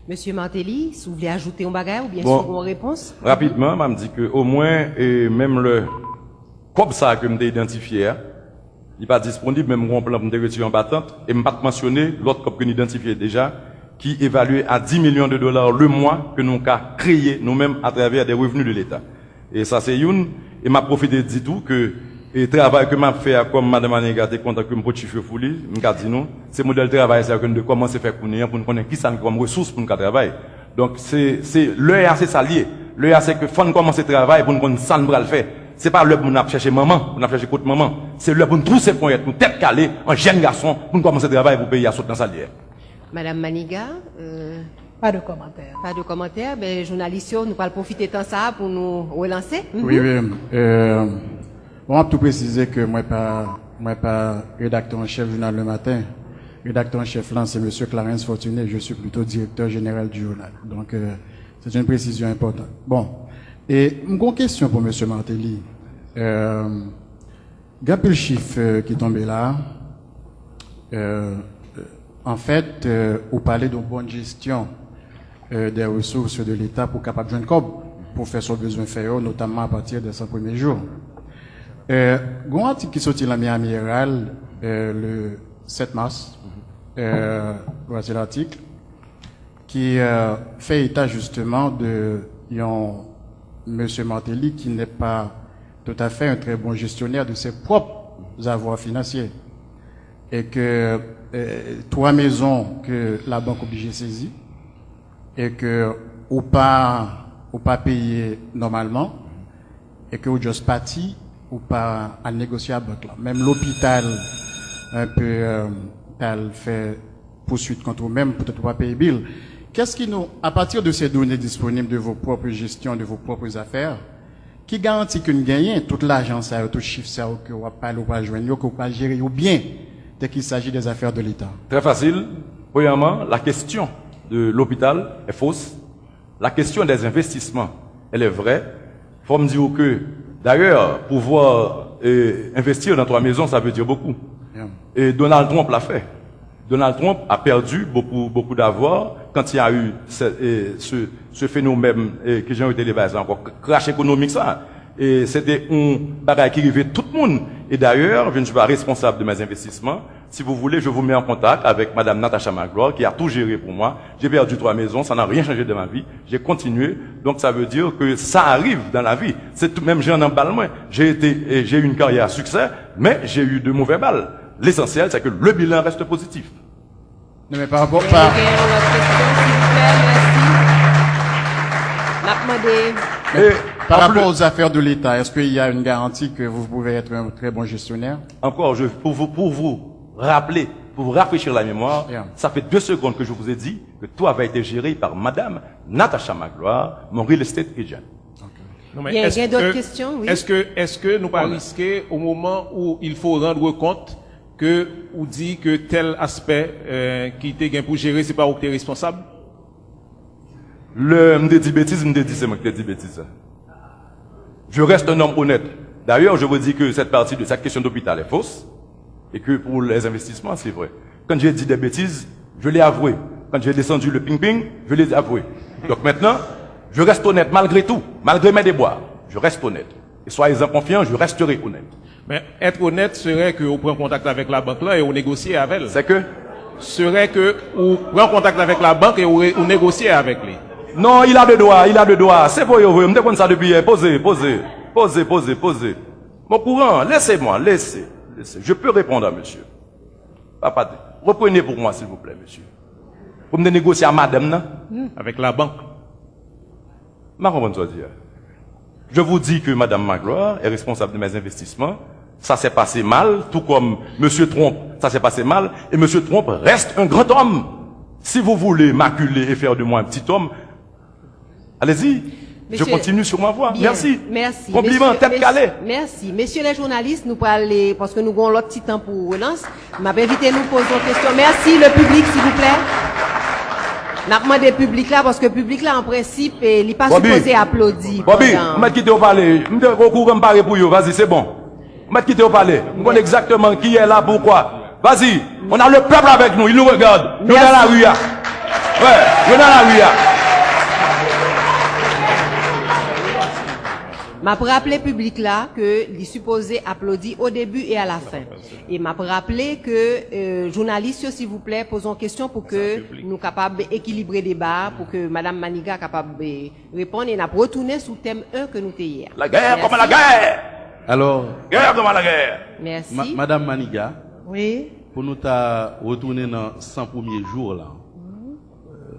Monsieur Martelly, si vous voulez ajouter un bagage ou bien sûr une réponse? Rapidement, je me dis que au moins, et même le comme ça que je m'ai identifié, il n'est pas disponible, même mon plan de retirer en patente, et je ne pas mentionner l'autre cop que nous identifié déjà, qui évalue à 10 millions de dollars le mois que nous avons créé nous-mêmes à travers des revenus de l'État. Et ça c'est une, et m'a profité de dire tout que le travail que m'a fait comme Madame Aniga était content que mon chiffre fouli, m'a dit non, c'est modèle de travail c'est que de commencer à faire pour nous connaître qui ça comme ressources pour nous travailler. Donc c'est l'heure c'est ça lié. L'heure c'est que faut commencer à travailler pour nous connaître ça nous le faire. C'est pas l'heure pour nous chercher maman, pour nous chercher côté maman. C'est l'heure pour nous trouver pour être nous tête calée en jeune garçon pour nous commencer à travailler pour payer à sauter dans salaire. Madame Maniga, pas de commentaire. Pas de commentaire, mais journalistes, nous allons profiter de ça pour nous relancer. Oui, oui. Bon, tout préciser que moi pas rédacteur en chef journal le matin. Rédacteur en chef là, c'est monsieur Clarence Fortuné, je suis plutôt directeur général du journal. Donc, c'est une précision importante. Bon. Et, une grande question pour monsieur Martelly. Gapé le chiffre qui est tombé là, en fait, vous parlez de bonne gestion des ressources de l'État pour capable de joindre COB, pour faire son besoin faire, notamment à partir de 100 premiers jours. Un article qui sorti la Miami Herald le 7 mars, voici l'article, qui fait état justement de monsieur Martelly qui n'est pas tout à fait un très bon gestionnaire de ses propres avoirs financiers. Et que 3 maisons que la banque obligée saisit et que ou pas payer normalement et que ou juste parti ou pas à négocier à la banque là. Même l'hôpital un peu fait poursuite contre vous-même peut-être pas payer bill. Qu'est-ce qui nous, à partir de ces données disponibles de vos propres gestions, de vos propres affaires, qui garantit que nous gagnons toute l'argent ça, tout chiffre ça que vous pas ou pas joindre, que vous pas gérer ou bien dès qu'il s'agit des affaires de l'État? Très facile. Premièrement, la question de l'hôpital est fausse. La question des investissements, elle est vraie. Il faut me dire que, d'ailleurs, pouvoir investir dans 3 maisons, ça veut dire beaucoup. Yeah. Et Donald Trump l'a fait. Donald Trump a perdu beaucoup d'avoirs quand il y a eu ce phénomène que j'ai été développé encore, crash économique ça. Et c'était un bagage qui arrivait tout le monde. Et d'ailleurs, je ne suis pas responsable de mes investissements. Si vous voulez, je vous mets en contact avec Madame Natacha Magloire, qui a tout géré pour moi. J'ai perdu 3 maisons, ça n'a rien changé de ma vie. J'ai continué. Donc ça veut dire que ça arrive dans la vie. C'est tout même, j'ai un emballement. J'ai eu une carrière à succès, mais j'ai eu de mauvais balles. L'essentiel, c'est que le bilan reste positif. Non, mais par rapport par rapport aux affaires de l'État, est-ce qu'il y a une garantie que vous pouvez être un très bon gestionnaire? Encore, pour vous rappeler, pour vous rafraîchir la mémoire, ça fait 2 secondes que je vous ai dit que tout avait été géré par Madame Natacha Magloire, mon real estate agent. Non, mais il y a d'autres questions, oui. Est-ce que nous pas risquer au moment où il faut rendre compte que ou dit que tel aspect qui était gain pour gérer, c'est pas où tu es responsable? Me dit bêtise, me dit c'est moi qui te dis bêtise. Je reste un homme honnête. D'ailleurs, je vous dis que cette partie de cette question d'hôpital est fausse et que pour les investissements, c'est vrai. Quand j'ai dit des bêtises, je l'ai avoué. Quand j'ai descendu le ping-ping, je l'ai avoué. Donc maintenant, je reste honnête malgré tout, malgré mes déboires. Je reste honnête. Et soyez-en confiants, je resterai honnête. Mais être honnête serait que vous prenez contact avec la banque là et vous négociez avec elle. C'est que? Serait que vous prenez contact avec la banque et vous négociez avec lui. Non, il a le droit. C'est pour vous. Je me dis ça depuis hier. Posez. Mon courant, laissez-moi. Je peux répondre à monsieur. Papa, reprenez pour moi, s'il vous plaît, monsieur. Vous me négocier à madame, non? Avec la banque. Je vous dis que madame Magloire est responsable de mes investissements. Ça s'est passé mal, tout comme monsieur Trump, ça s'est passé mal. Et monsieur Trump reste un grand homme. Si vous voulez m'acculer et faire de moi un petit homme, allez-y. Je continue sur ma voie. Bien, merci. Compliment, tête calée. Merci. Messieurs les journalistes, nous parlons, parce que nous avons l'autre petit temps pour relance. M'a invité nous poser une question. Merci, le public, s'il vous plaît. N'a pas demandé public là, parce que le public là, en principe, il n'est pas supposé applaudir. Bobby, je vais quitter au palais. Je vais recourir me pour vous. Vas-y, c'est bon. Je vais quitter au palais. Je connais exactement qui est là, pourquoi. Vas-y. On a le peuple avec nous. Il nous regarde. Nous dans la rue. Ouais. Je dans la rue. M'a rappelé public là que il est supposé applaudir au début et à la fin. Et m'a rappelé que journalistes s'il vous plaît posons question pour que nous capables d'équilibrer le débat pour que madame Maniga capable de répondre et n'a retourner sous thème 1 que nous étions hier. La guerre comme la guerre. Alors, Guerre comme la guerre. Merci. Madame Maniga, Oui. pour nous retourner dans 100 premiers jours là,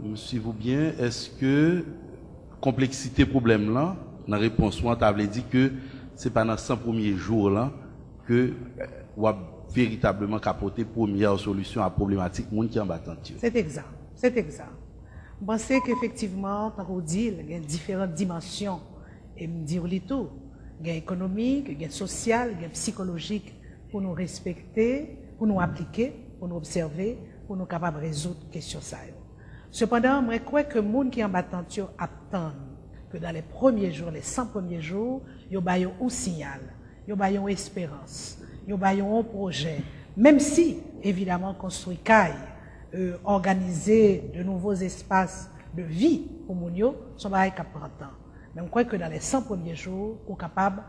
me suivez-vous bien, est-ce que complexité problème là, dans la réponse, on t'a dit que c'est pas dans 100 premiers jours là que on va véritablement capoter première solution à la problématique monde qui en battant. C'est exact. C'est exact. Je pense qu'effectivement, tant qu'on dit, il y a différentes dimensions. Et me dire tout. Il y a économique, il y a social, il y a psychologique pour nous respecter, pour nous appliquer, pour nous observer, pour nous capables de résoudre les questions. Cependant, je crois que les gens qui en battant attendent que dans les premiers jours, les 100 premiers jours, ils ont un signal, ils ont une espérance, ils ont un projet. Même si, évidemment, construire caille, organiser de nouveaux espaces de vie pour Mounio, sont des qui prend temps. Mais je crois que dans les 100 premiers jours, on est capable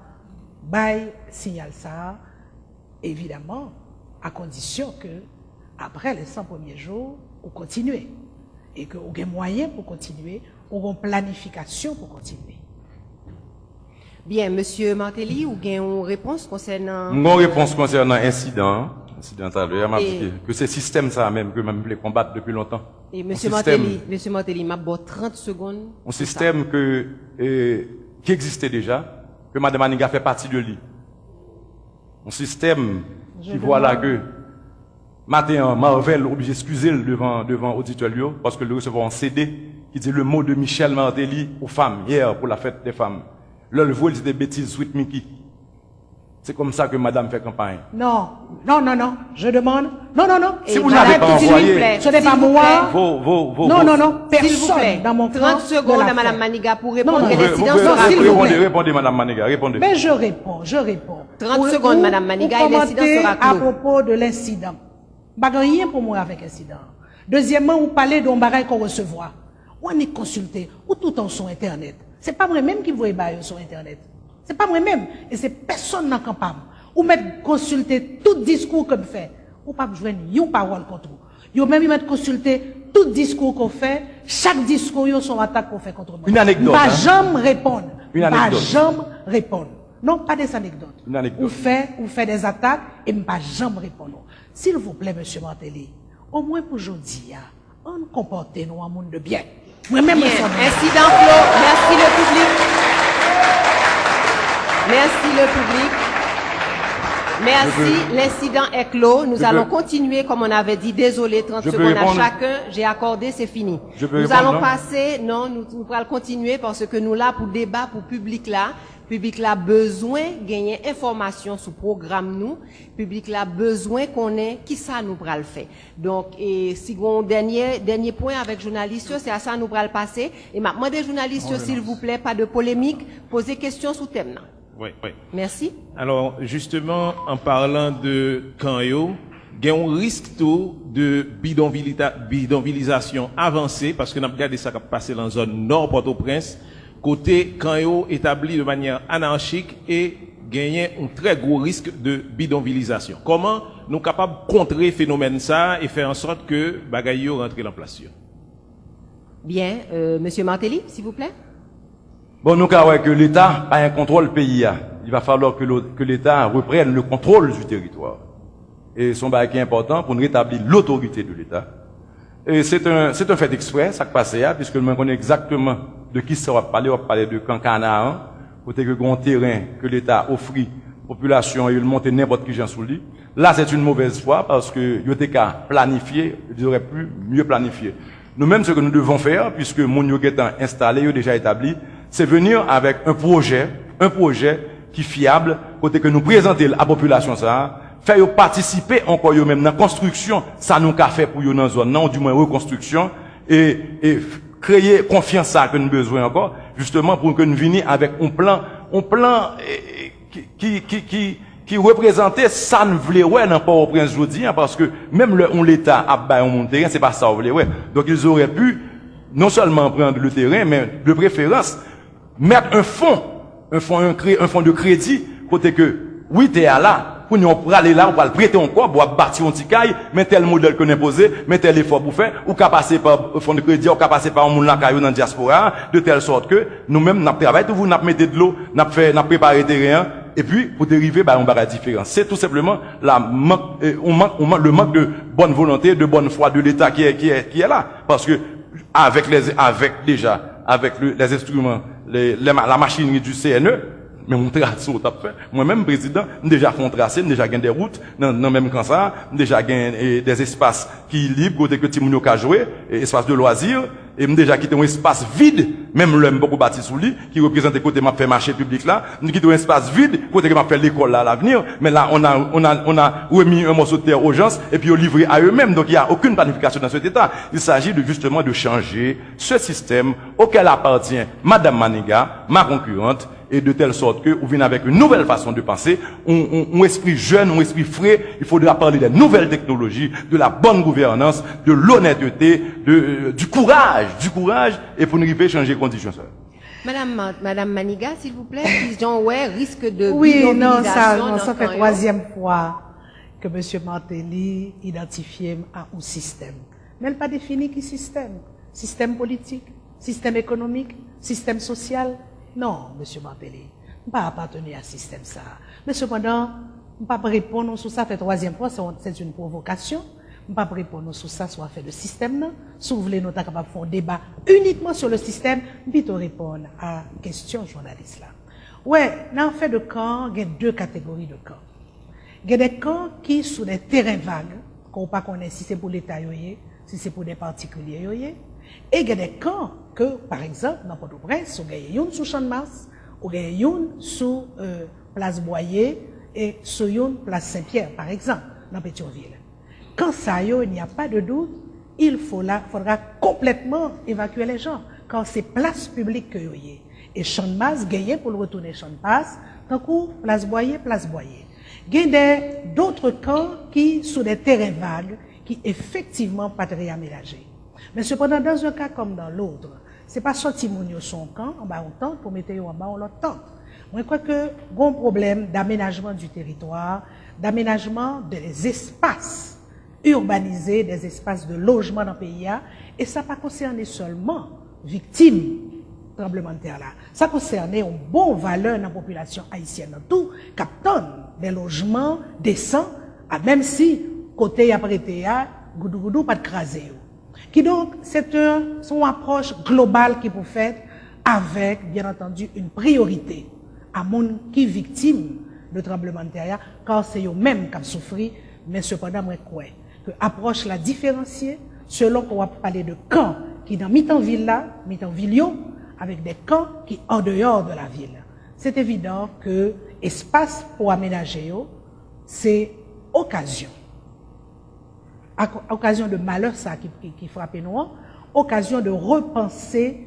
de signal ça, évidemment, à condition que, après les 100 premiers jours, on continue. Et qu'on a moyen pour continuer, on a une planification pour continuer. Bien, monsieur Martelly, ou bien une réponse concernant... Une réponse concernant l'incident que c'est système ça même que même les combattre depuis longtemps. Et monsieur Martelly, m'a bon 30 secondes. Un système qui existait déjà, que madame Aniga fait partie de lui. Un système qui voilà que matin Marvel obligé d'excuser devant auditeur parce que le recevoir un CD qui dit le mot de Michel Martelly aux femmes hier pour la fête des femmes. Là le voit il dit des bêtises Sweet Mickey. C'est comme ça que madame fait campagne. Non, je demande. Non. Si vous n'avez pas envoyé, ce n'est pas moi. Non, personne dans mon 30 secondes à madame Maniga pour répondre que l'incident sera clos. Répondez madame Maniga, répondez. Mais je réponds. 30 secondes madame Maniga et l'incident sera clos. À propos de l'incident. Pas rien pour moi avec l'incident. Deuxièmement, vous parlez d'un bagage qu'on recevoir. On est consulté, ou tout en sur internet. C'est pas moi-même qui vous ébaille sur internet. C'est pas moi-même. Et c'est personne n'a capable. Ou mettre consulter tout discours qu'on fait. Ou pas jouer une parole contre vous. Ou même mettre consulter tout discours qu'on fait. Chaque discours, yon son attaque qu'on fait contre moi. Une anecdote. Pas jamais répondre. Une anecdote. Pas jamais répondre. Non, pas des anecdotes. Une anecdote. Ou fait des attaques et pas jamais répondre. S'il vous plaît, monsieur Martelly, au moins pour aujourd'hui, on comporte nous un monde de bien. Moi-même, bien. Incident clos. Merci le public. Merci le public. Merci. L'incident est clos. Nous allons continuer comme on avait dit. Désolé, 30 secondes à chacun. J'ai accordé, c'est fini. Nous allons passer, nous allons continuer parce que nous là pour débat, pour public là. Public là besoin de gagner information sur le programme nous. Public là besoin qu'on ait qui ça nous pral le faire. Donc, et si on dernier point avec journalistes, c'est à ça nous pral passer. Et maintenant des journalistes, s'il vous plaît, pas de polémique, posez questions sous thème. Oui. Merci. Alors, justement, en parlant de Kanyo, il y a un risque tout de bidonvillisation avancée, parce que nous avons regardé ça qui a passé dans la zone nord Port-au-Prince, côté Kanyo établi de manière anarchique et gagner un très gros risque de bidonvillisation. Comment nous sommes capables de contrer ce phénomène ça et faire en sorte que bagaille rentre en place? Bien, monsieur Martelly, s'il vous plaît. Bon, nous avons que l'État a un contrôle pays. Il va falloir que l'État reprenne le contrôle du territoire. Et son bail qui est important pour nous rétablir l'autorité de l'État. Et c'est un fait exprès, ça qui passe là, puisque nous connaissons exactement de qui ça va parler. On va parler de Cancanaan, côté que grand terrain que l'État offre population et il monte n'importe qui gens sous lui. Là, c'est une mauvaise foi parce que il était qu'à planifier, ils auraient pu mieux planifier. Nous-mêmes, ce que nous devons faire, puisque mon étant installé, déjà établi, c'est venir avec un projet qui est fiable, côté que nous présenter à la population ça, faire participer encore eux même dans la construction, ça nous a fait pour eux dans la zone, non, du moins reconstruction, et créer confiance ça que nous avons besoin encore, justement pour que nous venions avec un plan qui représentait ça nous voulait ouais dans Port-au-Prince aujourd'hui, parce que même l'État a baillé un terrain, c'est pas ça on voulait ouais. Donc ils auraient pu non seulement prendre le terrain, mais de préférence, mettre un fonds de crédit, côté que, oui, t'es là, pour nous aller là, on va le prêter encore, pour bâtir un petit caille, mais tel modèle qu'on a posé, mais tel effort pour faire, ou qu'à passer par fonds de crédit, ou qu'à passer par un monde là, dans la diaspora, de telle sorte que, nous-mêmes, nous travaillons, nous mettons de l'eau, nous préparé le terrain, et puis, pour dériver, on va différent. C'est tout simplement le manque de bonne volonté, de bonne foi de l'État qui est là. Parce que, avec les instruments, la machinerie du CNE, mais on trace au fait. Moi-même, président, déjà fait un tracé, déjà gagné des routes, dans même comme ça, déjà gagné des espaces qui sont libres, côté que Timounio ka jouer, espace de loisirs, et déjà quitté un espace vide, même l'homme beaucoup bâti sous lui, qui représente côté m'a fait marché public là, nous quittons un espace vide, côté que m'a fait l'école là à l'avenir, mais là, on a remis un morceau de terre aux gens, et puis on livré à eux-mêmes, donc il n'y a aucune planification dans cet état. Il s'agit justement de changer ce système auquel appartient Madame Maniga, ma concurrente, et de telle sorte que vous venez avec une nouvelle façon de penser, un esprit jeune, un esprit frais. Il faudra parler des nouvelles technologies, de la bonne gouvernance, de l'honnêteté, du courage, et pour nous arriver à changer les conditions. Madame Maniga, s'il vous plaît, disons, ouais, risque de oui, non, ça fait troisième fois que M. Martelly identifie un système. Mais elle n'a pas défini qui système. Système politique, système économique, système social. Non, M. Martelly, je ne pas appartenir à ce système ça. Mais cependant, je ne pas répondre sur ça, fait troisième fois, c'est une provocation. Je ne pas répondre sur ça, soit fait le système, non. Si vous voulez, nous sommes capables de faire un débat uniquement sur le système, puis de répondre à la question journaliste là. Ouais, dans le fait de camp, il y a deux catégories de camps. Il y a des camps qui sont des terrains vagues, qu'on ne connaît pas si c'est pour l'État, si c'est pour des particuliers. Et il y a des camps que, par exemple, dans Port-au-Prince, on gagne une sous Champ de Mars, on gagne une sous Place Boyer et sous une Place Saint-Pierre, par exemple, dans Pétionville. Quand ça y est, il n'y a pas de doute, il faudra complètement évacuer les gens. Quand c'est place publique que y est. Et Champ de Mars, gagné pour le retourner Champ de Mars, tant coup, Place Boyer. Il y a d'autres camps qui sont des terrains vagues, qui effectivement pas très aménagés. Mais cependant, dans un cas comme dans l'autre, c'est pas sorti mounio son camp, en bas on tente, pour mettre en bas on l'autre tente. Moi, je crois que, bon problème d'aménagement du territoire, d'aménagement des espaces urbanisés, des espaces de logement dans le pays, et ça pas concerné seulement victimes tremblement de terre là. Ça concernait une bonne valeur dans la population haïtienne, dans tout, captonne des logements décents, même si, côté apprêté, goudou, pas de crasé. Qui donc, c'est son approche globale qui vous fait avec, bien entendu, une priorité à monde qui est victime de tremblement de terre, car c'est eux-mêmes qui ont souffert, mais cependant, moi, quoi, que approche la différencier selon qu'on va parler de camps qui dans mi-temps ville là, mi-temps ville, avec des camps qui en dehors de la ville. C'est évident que espace pour aménager, c'est occasion. Occasion de malheur ça qui frappe nous, occasion de repenser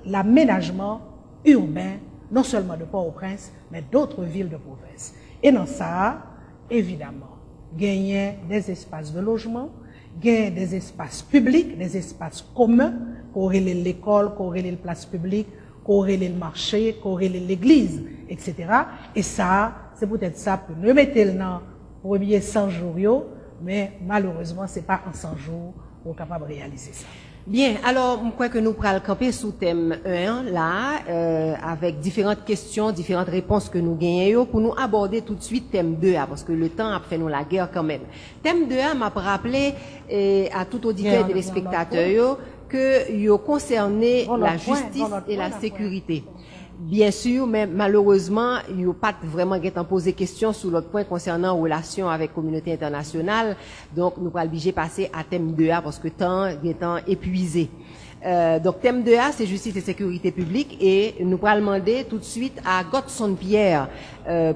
l'aménagement urbain, non seulement de Port-au-Prince, mais d'autres villes de province. Et dans ça, évidemment, gagner des espaces de logement, gagner des espaces publics, des espaces communs, corréler l'école, corréler la place publique, corréler le marché, corréler l'église, etc. Et ça, c'est peut-être ça pour nous mettre le nom premier 100 jours, mais malheureusement, c'est pas en 100 jours qu'on est capable de réaliser ça. Bien, alors, je crois que nous pourrons camper sous thème 1, là, avec différentes questions, différentes réponses que nous gagnons, pour nous aborder tout de suite thème 2A, parce que le temps a fait nous la guerre quand même. Thème 2A m'a rappelé à tout auditeur et téléspectateurs que il concerné la justice et la sécurité. Bien sûr, mais malheureusement, il n'y a pas vraiment posé question sur l'autre point concernant relations avec la communauté internationale. Donc, nous allons obliger passer à thème 2A parce que temps est épuisé. Donc, thème 2A, c'est justice et sécurité publique. Et nous allons demander tout de suite à Godson Pierre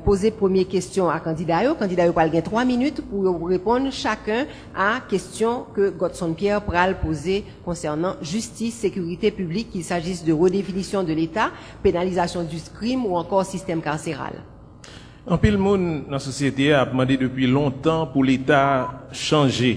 poser première question à candidat. Candidat va gagner 3 minutes pour répondre chacun à question que Godson Pierre pourra poser concernant justice, sécurité publique, qu'il s'agisse de redéfinition de l'État, pénalisation du crime ou encore système carcéral. En pile monde dans la société a demandé depuis longtemps pour l'État changer.